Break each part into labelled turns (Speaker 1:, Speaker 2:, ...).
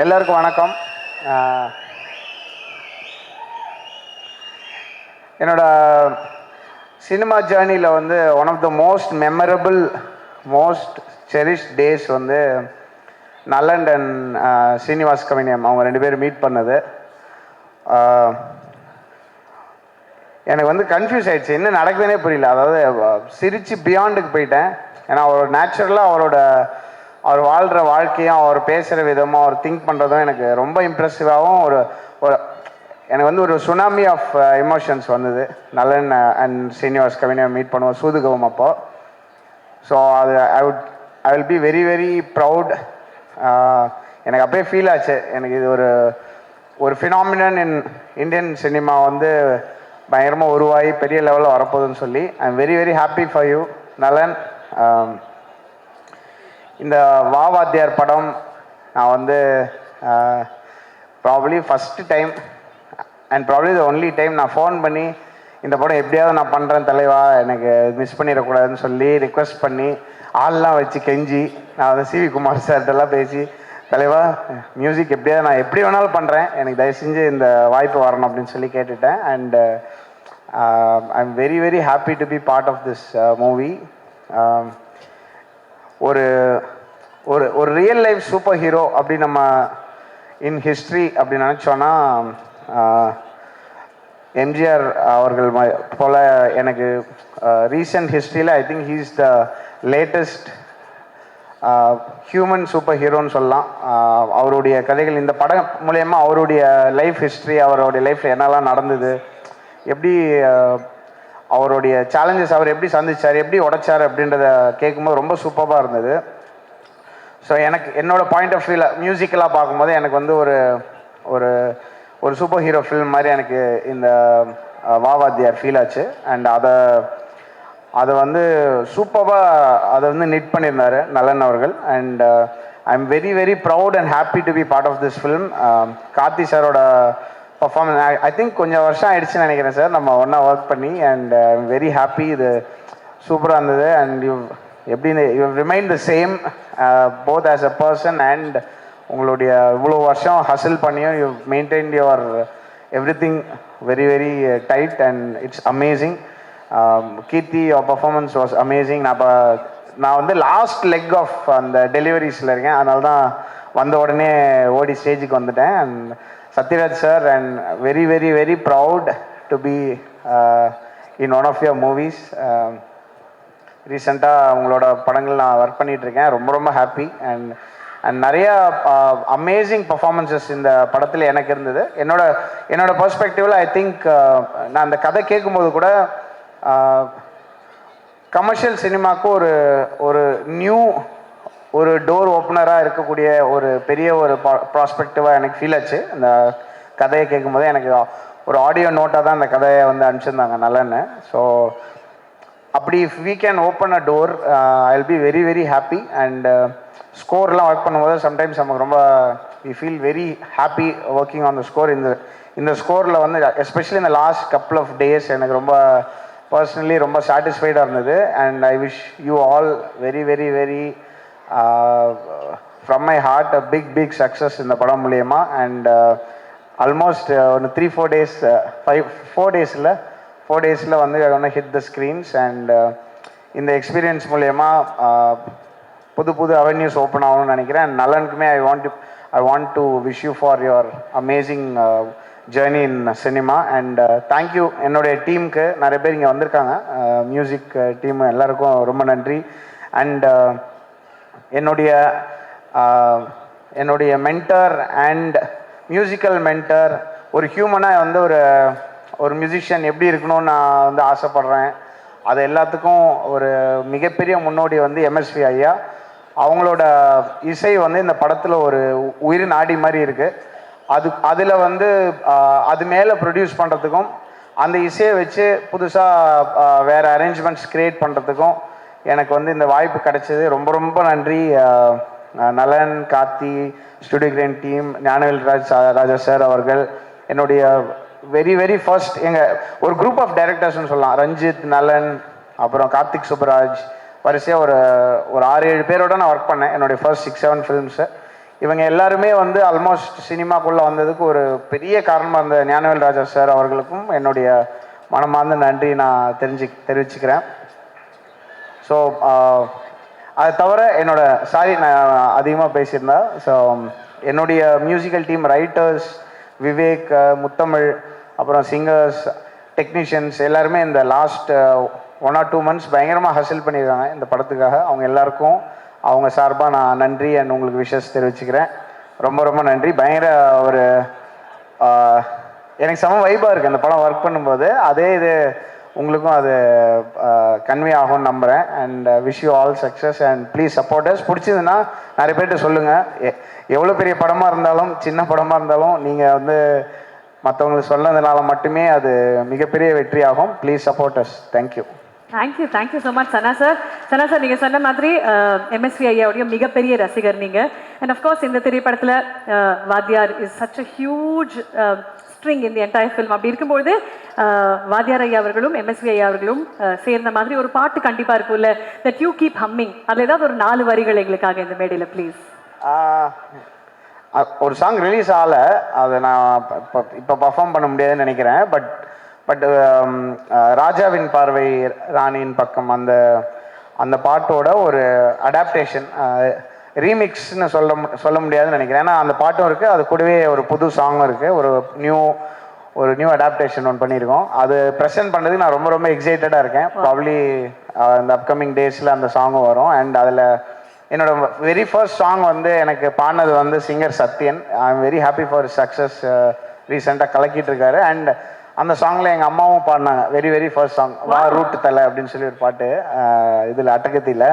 Speaker 1: எல்லாருக்கும் வணக்கம். என்னோட சினிமா ஜேர்னியில் வந்து one of the most memorable most cherished days வந்து நலன் அண்ட் ஸ்ரீனிவாஸ் கவினியம் அவங்க ரெண்டு பேரும் மீட் பண்ணது. எனக்கு வந்து கன்ஃபியூஸ் ஆகிடுச்சு, என்ன நடக்குதுன்னே புரியல. அதாவது சிரித்து பியாண்டுக்கு போயிட்டேன். ஏன்னா அவர் நேச்சுரலாக அவர் வாழ்கிற வாழ்க்கையும் அவர் பேசுகிற விதமும் அவர் திங்க் பண்ணுறதும் எனக்கு ரொம்ப இம்ப்ரெசிவாகவும் ஒரு எனக்கு வந்து ஒரு சுனாமி ஆஃப் எமோஷன்ஸ் வந்தது நலன் அண்ட் ஸ்ரீனிவாஸ் கவினியம் மீட் பண்ணுவோம் சூதுகவும் அப்போ. ஸோ அது ஐ will be very very proud. எனக்கு அப்பயே ஃபீல் ஆச்சு, எனக்கு இது ஒரு ஃபினாமினன் இன் இந்தியன் சினிமா வந்து பயங்கரமாக உருவாகி பெரிய லெவலில் வரப்போகுதுன்னு சொல்லி ஐ am very very happy for you நலன். இந்த வாத்தியார் படம் நான் வந்து probably first time and probably the only time நான் ஃபோன் பண்ணி இந்த படம் எப்படியாவது நான் பண்ணுறேன் தலைவா, எனக்கு மிஸ் பண்ணிடக்கூடாதுன்னு சொல்லி ரிக்வெஸ்ட் பண்ணி ஆள்லாம் வச்சு கெஞ்சி நான் வந்து சிவி குமார் சார்கிட்டலாம் பேசி தலைவா மியூசிக் எப்படியாவது நான் எப்படி வேணாலும் பண்ணுறேன், எனக்கு தயவு செஞ்சு இந்த வாய்ப்பு வரணும் அப்படின்னு சொல்லி கேட்டுட்டேன். And I am very very happy to be part of this movie. ஒரு ஒரு ஒரு ரியல் லைஃப் சூப்பர் ஹீரோ அப்படி நம்ம இன் ஹிஸ்ட்ரி அப்படி நினச்சோன்னா எம்ஜிஆர் அவர்கள் போல் எனக்கு ரீசன்ட் ஹிஸ்ட்ரியில் I think he is the latest human super ஹீரோன்னு சொல்லலாம். அவருடைய கதைகள் இந்த படம் மூலயமா அவருடைய லைஃப் ஹிஸ்ட்ரி, அவருடைய லைஃப்பில் என்னெல்லாம் நடந்தது, எப்படி அவருடைய சேலஞ்சஸ் அவர் எப்படி சந்திச்சார், எப்படி உடைச்சார் அப்படின்றத கேட்கும்போது ரொம்ப சூப்பராக இருந்தது. ஸோ எனக்கு என்னோடய பாயிண்ட் ஆஃப் வியூவில் மியூசிக்கலாக பார்க்கும்போது எனக்கு வந்து ஒரு ஒரு சூப்பர் ஹீரோ ஃபில்ம் மாதிரி எனக்கு இந்த வாத்தியார் ஃபீல் ஆச்சு. அண்ட் அதை வந்து சூப்பராக அதை வந்து நிட் பண்ணியிருந்தார் நலன் அவர்கள். And I am very very proud and happy to be part of this film. Karthi சாரோட பர்ஃபார்மன்ஸ் ஐ திங்க் கொஞ்சம் வருஷம் ஆயிடுச்சுன்னு நினைக்கிறேன் சார் நம்ம ஒன்றா ஒர்க் பண்ணி. And I am very happy, இது சூப்பராக இருந்தது. அண்ட் எப்படி you remain the same both as a person and உங்களுடைய இவ்வளோ வருஷம் ஹசில் பண்ணியும் you maintain your every thing very very tight and it's amazing. Keerthi your performance was amazing. நான் வந்து லாஸ்ட் லெக் ஆஃப் அந்த டெலிவரிஸில் இருக்கேன், அதனால தான் வந்த உடனே ஓடி ஸ்டேஜுக்கு வந்துட்டேன். And Sathyaraj sir, and very very very proud to be in one of your movies. ரீசெண்டாக உங்களோட படங்கள் நான் ஒர்க் பண்ணிகிட்ருக்கேன், ரொம்ப ரொம்ப ஹாப்பி. அண்ட் நிறையா அமேசிங் பர்ஃபார்மன்ஸஸ் இந்த படத்தில் எனக்கு இருந்தது. என்னோட பெர்ஸ்பெக்டிவில் ஐ திங்க் நான் அந்த கதை கேட்கும்போது கூட கமர்ஷியல் சினிமாவுக்கு ஒரு நியூ ஒரு டோர் ஓப்பனராக இருக்கக்கூடிய ஒரு பெரிய ஒரு ப்ராஸ்பெக்டிவாக எனக்கு ஃபீல் ஆச்சு. அந்த கதையை கேட்கும்போது எனக்கு ஒரு ஆடியோ நோட்டாக தான் அந்த கதையை வந்து அனுப்பிச்சிருந்தாங்க நல்லன்னு. ஸோ அப்படி if we can open a door I will be very very happy. And ஸ்கோர்லாம் ஒர்க் பண்ணும்போது சம்டைம்ஸ் நமக்கு ரொம்ப we feel very happy working on the score. இந்த ஸ்கோரில் வந்து எஸ்பெஷலி இந்த லாஸ்ட் கப்புள் ஆஃப் டேஸ் எனக்கு ரொம்ப பர்சனலி ரொம்ப சாட்டிஸ்ஃபைடாக இருந்தது. And I wish you all very very very from my heart a big success இந்த படம் மூலயமா. அண்ட் ஆல்மோஸ்ட் ஒரு 3-4 days 4 days வந்து ஒன்று ஹிட் த ஸ்க்ரீன்ஸ். அண்ட் இந்த எக்ஸ்பீரியன்ஸ் மூலயமா புது அவென்யூஸ் ஓப்பன் ஆகணும்னு நினைக்கிறேன். அண்ட் நலனுக்குமே I want to wish you for your amazing journey in cinema. And thank you என்னுடைய டீமுக்கு, நிறைய பேர் இங்கே வந்திருக்காங்க, மியூசிக் டீம் எல்லாருக்கும் ரொம்ப நன்றி. அண்ட் என்னுடைய மென்டர் அண்ட் மியூசிக்கல் மென்டர், ஒரு ஹியூமனாக வந்து ஒரு மியூசிஷியன் எப்படி இருக்கணும்னு நான் வந்து ஆசைப்பட்றேன். அது எல்லாத்துக்கும் ஒரு மிகப்பெரிய முன்னோடி வந்து எம்எஸ்வி ஐயா. அவங்களோட இசை வந்து இந்த படத்தில் ஒரு உயிர் நாடி மாதிரி இருக்குது. அதில் வந்து அது மேலே ப்ரொடியூஸ் பண்ணுறதுக்கும் அந்த இசையை வச்சு புதுசாக வேறு அரேஞ்ச்மெண்ட்ஸ் க்ரியேட் பண்ணுறதுக்கும் எனக்கு வந்து இந்த வாய்ப்பு கிடைச்சது. ரொம்ப ரொம்ப நன்றி Nalan, Karthi, Studio Green team, Gnanavel Raja sir அவர்கள். என்னுடைய வெரி வெரி ஃபர்ஸ்ட் ஒரு குரூப் ஆஃப் டைரக்டர்ஸ்னு சொல்லலாம். ரஞ்சித், நலன், அப்புறம் கார்த்திக் சுப்பராஜ், வரிசையாக ஒரு 6-7 பேரோட நான் ஒர்க் பண்ணேன் என்னுடைய ஃபர்ஸ்ட் 6-7 ஃபிலிம்ஸு. இவங்க எல்லாருமே வந்து ஆல்மோஸ்ட் சினிமாக்குள்ளே வந்ததுக்கு ஒரு பெரிய காரணமாக இருந்த ஞானவேல் ராஜா சார் அவர்களுக்கும் என்னுடைய மனமார்ந்த நன்றி நான் தெரிவிச்சுக்கிறேன். ஸோ அதை தவிர என்னோட சாரி நான் அதிகமாக பேசியிருந்தேன். ஸோ என்னுடைய மியூசிக்கல் டீம் ரைட்டர்ஸ் விவேக், முத்தமிழ், அப்புறம் சிங்கர்ஸ், டெக்னீஷியன்ஸ் எல்லாருமே இந்த லாஸ்ட் 1 or 2 months பயங்கரமாக ஹசில் பண்ணியிருக்காங்க இந்த படத்துக்காக. அவங்க எல்லாருக்கும் அவங்க சார்பாக நான் நன்றி அண்ட் உங்களுக்கு விஷஸ் தெரிவிச்சுக்கிறேன். ரொம்ப ரொம்ப நன்றி. பயங்கர ஒரு எனக்கு செம வைபாக இருக்குது அந்த படம் ஒர்க் பண்ணும்போது. அதே இது உங்களுக்கும் அது கன்வே ஆகும்னு நம்புகிறேன். And wish you all success and please supporters. பிடிச்சதுன்னா நிறைய பேர்கிட்ட சொல்லுங்கள். எவ்வளோ பெரிய படமாக இருந்தாலும் சின்ன படமாக இருந்தாலும் நீங்கள் வந்து மற்றவங்களுக்கு சொன்னதுனால மட்டுமே அது மிகப்பெரிய வெற்றி ஆகும். Please supporters. Thank you.
Speaker 2: Thank you so much Sana sir. Sana sir, நீங்கள் சொன்ன மாதிரி எம்எஸ்வி ஐயாவுடைய மிகப்பெரிய ரசிகர் நீங்கள். அண்ட் அஃப்கோர்ஸ் இந்த திரைப்படத்தில் வாத்தியார் is such a huge string in the entire film. அப்படி இருக்கும்போது வாத்தியார் ஐயா அவர்களும் எம்எஸ்வி ஐயா அவர்களும் சேர்ந்த மாதிரி ஒரு பாட்டு கண்டிப்பாக இருக்கும்ல, தட் யூ கீப் ஹம்மிங். அதில் ஏதாவது ஒரு 4 வரிகள் எங்களுக்காக இந்த மேடையில் ப்ளீஸ்.
Speaker 1: ஒரு சாங் ரிலீஸ் ஆகலை, அதை நான் இப்போ பர்ஃபார்ம் பண்ண முடியாதுன்னு நினைக்கிறேன். பட் ராஜாவின் பார்வை ராணியின் பக்கம் அந்த பாட்டோட ஒரு அடாப்டேஷன் ரீமிக்ஸ்னு சொல்ல முடியாதுன்னு நினைக்கிறேன். ஏன்னா அந்த பாட்டும் இருக்குது, அது கூடவே ஒரு புது சாங்கும் இருக்குது, ஒரு நியூ அடாப்டேஷன் ஒன்று பண்ணியிருக்கோம். அது ப்ரெசென்ட் பண்ணுறதுக்கு நான் ரொம்ப ரொம்ப எக்ஸைட்டடாக இருக்கேன். ப்ராப்ளி இந்த அப்கமிங் டேஸில் அந்த சாங்கும் வரும். அண்ட் அதில் என்னோட வெரி ஃபர்ஸ்ட் சாங் வந்து எனக்கு பாடினது வந்து singer Sathyan. I am very happy for success. ரீசெண்டாக கலக்கிட்டு இருக்காரு. அண்ட் அந்த சாங்கில் எங்கள் அம்மாவும் பாடினாங்க. வெரி ஃபர்ஸ்ட் சாங் வா ரூட்டு தலை அப்படின்னு சொல்லி ஒரு பாட்டு இதில் அட்டகத்தியில்.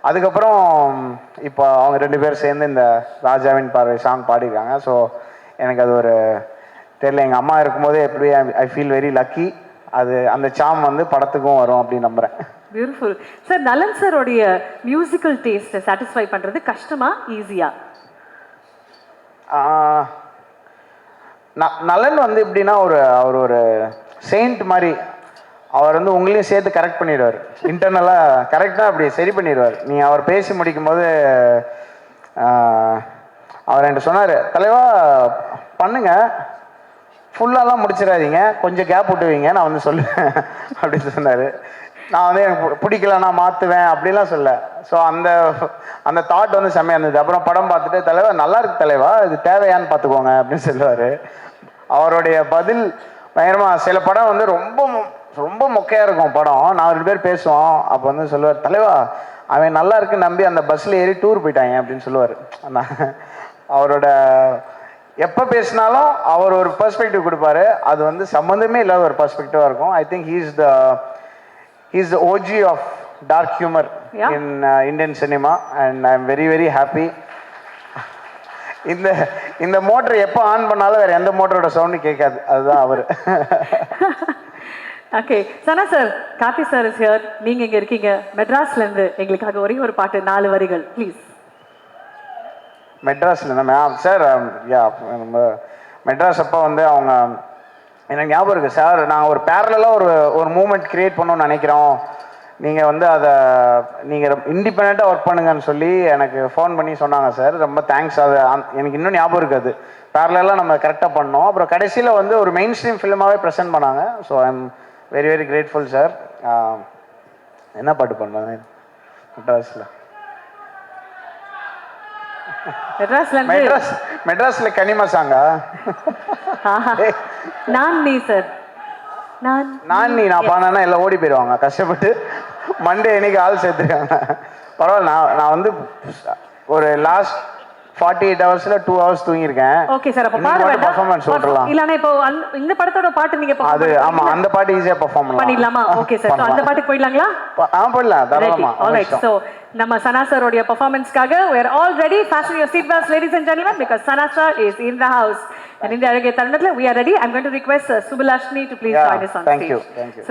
Speaker 1: அதுக்கப்புறம் இப்போ அவங்க 2 பேர் சேர்ந்து இந்த ராஜாவின் பார்வை சாங் பாடிருக்காங்க. ஸோ எனக்கு அது ஒரு தெரியல, எங்கள் அம்மா இருக்கும்போதே எப்படி ஐ ஃபீல் வெரி லக்கி. அது அந்த சாம் வந்து படத்துக்கும் வரும் அப்படின்னு நம்புகிறேன்.
Speaker 2: Beautiful sir. நலன் சாரோடைய மியூசிக்கல் டேஸ்ட்டை சாட்டிஸ்ஃபை பண்ணுறது கஷ்டமா ஈஸியா?
Speaker 1: நலன் வந்து எப்படின்னா அவர் ஒரு செயின்ட் மாதிரி. அவர் வந்து உங்களையும் சேர்த்து கரெக்ட் பண்ணிடுவார். இன்டர்னலாக கரெக்டாக அப்படி சரி பண்ணிடுவார். நீங்கள் அவர் பேசி முடிக்கும் போது அவர் என்கிட்ட சொன்னார், தலைவா பண்ணுங்க, ஃபுல்லாலாம் முடிச்சிடாதீங்க, கொஞ்சம் கேப் விட்டுவீங்க, நான் வந்து சொல்லுவேன் அப்படின்னு சொன்னார். நான் வந்து எனக்கு பிடிக்கல, நான் மாற்றுவேன் அப்படிலாம் சொல்ல. ஸோ அந்த தாட் வந்து செம்மையாக இருந்தது. அப்புறம் படம் பார்த்துட்டு, தலைவா நல்லா இருக்கு தலைவா, இது தேவையான்னு பார்த்துக்கோங்க அப்படின்னு சொல்லுவார். அவருடைய பதில் பயங்கரமாக. சில படம் வந்து ரொம்ப மொக்கையாக இருக்கும் படம், நான் 2 பேர் பேசுவோம். அப்போ வந்து சொல்லுவார், தலைவா அவன் நல்லா இருக்குன்னு நம்பி அந்த பஸ்ஸில் ஏறி டூர் போயிட்டாங்க அப்படின்னு சொல்லுவார். அவரோட எப்போ பேசினாலும் அவர் ஒரு பெர்ஸ்பெக்டிவ் கொடுப்பாரு. அது வந்து சம்மந்தமே இல்லாத ஒரு பெர்ஸ்பெக்டிவாக இருக்கும். I think he is the OG of dark humour in Indian cinema. And I am very happy. இந்த மோட்டர் எப்போ ஆன் பண்ணாலும் வேறு எந்த மோட்டரோட சவுண்டு கேட்காது. அதுதான் அவர்.
Speaker 2: Okay Sana sir, Karthi sir is here. நீங்கள் இங்கே இருக்கீங்க மெட்ராஸ்லேருந்து. எங்களுக்காக ஒரே ஒரு பாட்டு 4 வரிகள் ப்ளீஸ்.
Speaker 1: மெட்ராஸில் மேம் சார், நம்ம மெட்ராஸ் அப்போ வந்து அவங்க எனக்கு ஞாபகம் இருக்குது சார், நாங்கள் ஒரு பேரலாக ஒரு மூமெண்ட் க்ரியேட் பண்ணணும்னு நினைக்கிறோம், நீங்கள் வந்து அதை நீங்கள் இண்டிபெண்ட்டாக ஒர்க் பண்ணுங்கன்னு சொல்லி எனக்கு ஃபோன் பண்ணி சொன்னாங்க சார். ரொம்ப தேங்க்ஸ். அது எனக்கு இன்னும் ஞாபகம் இருக்காது. பேரலாக நம்ம கரெக்டாக பண்ணோம். அப்புறம் கடைசியில் வந்து ஒரு மெயின் ஸ்ட்ரீம் ஃபிலிமாகவே ப்ரெசென்ட் பண்ணாங்க. So I am very grateful sir. என்ன பாட்டு பண்ணாங்க மெட்ராஸில்? மெட்ராஸ்ல கனிமா சாங்கா? நான் பாடினா எல்லாம் ஓடி போயிடுவாங்க கஷ்டப்பட்டு. மண்டே இன்னைக்கு ஆள் சேர்த்துருக்காங்க. பரவாயில்ல, நான் வந்து ஒரு லாஸ்ட் 48 ஹவர்ஸ்ல 2 ஹவர்ஸ் தூங்கியிருக்கேன்.
Speaker 2: ஓகே சார், அப்ப பாடுங்க.
Speaker 1: பெர்ஃபார்மன்ஸ் சொல்லலாம்.
Speaker 2: இல்லனா இப்போ இந்த படத்தோட பாட்டு நீங்க
Speaker 1: அது ஆமா, அந்த பாட்டு ஈஸியா பெர்ஃபார்ம்
Speaker 2: பண்ணிடலாமா? ஓகே சார், சோ அந்த பாட்டுக்கு போயிடலாங்களா?
Speaker 1: போயிடலாம் தாராளமா.
Speaker 2: ஆல்ரைட், சோ நம்ம சனா சாரோட பெர்ஃபார்மன்ஸ்க்காக we are all ready. Fasten your seat belts ladies and gentlemen, because Sana sir is in the house. And in the அழகிய தருணத்துல we are ready. I'm going to request Subulashni to please join us on stage.
Speaker 1: Thank you.